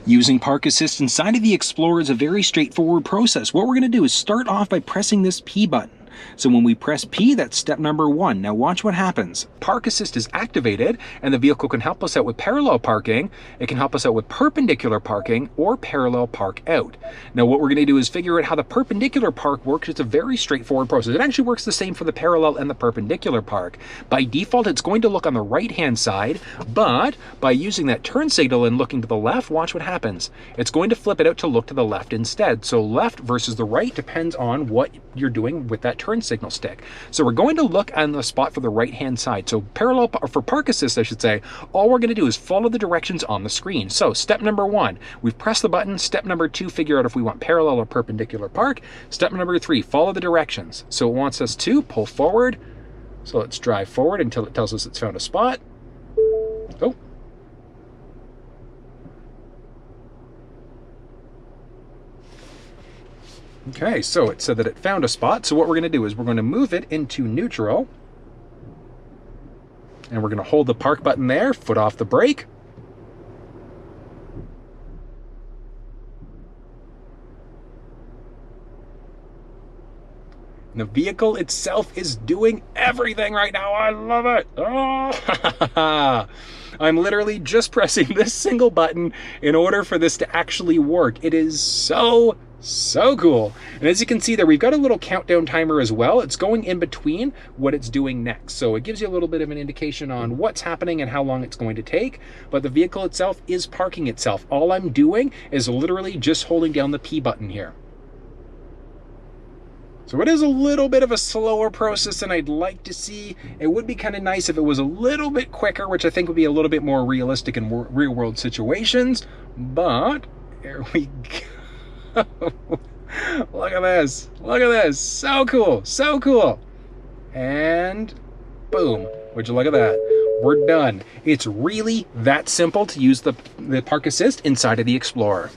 Using Park Assist inside of the Explorer is a very straightforward process. What we're going to do is start off by pressing this P button. So when we press P, that's step number 1. Now watch what happens. Park Assist is activated, and the vehicle can help us out with parallel parking. It can help us out with perpendicular parking or parallel park out. Now what we're going to do is figure out how the perpendicular park works. It's a very straightforward process. It actually works the same for the parallel and the perpendicular park. By default, it's going to look on the right-hand side, but by using that turn signal and looking to the left, watch what happens. It's going to flip it out to look to the left instead. So left versus the right depends on what you're doing with that turn signal stick. So we're going to look on the spot for the right hand side. So parallel, or for Park Assist I should say, all we're going to do is follow the directions on the screen. So step number 1, we've pressed the button. Step number 2, figure out if we want parallel or perpendicular park. Step number 3, follow the directions. So it wants us to pull forward. So let's drive forward until it tells us it's found a spot. Oh. Okay, so it said that it found a spot. So what we're going to do is we're going to move it into neutral. And we're going to hold the park button there, foot off the brake. And the vehicle itself is doing everything right now. I love it. Oh, I'm literally just pressing this single button in order for this to actually work. It is so cool. And as you can see there, we've got a little countdown timer as well. It's going in between what it's doing next. So it gives you a little bit of an indication on what's happening and how long it's going to take. But the vehicle itself is parking itself. All I'm doing is literally just holding down the P button here. So it is a little bit of a slower process than I'd like to see. It would be kind of nice if it was a little bit quicker, which I think would be a little bit more realistic in real world situations. But here we go. Look at this. Look at this. So cool. So cool. And boom. Would you look at that? We're done. It's really that simple to use the Park Assist inside of the Explorer.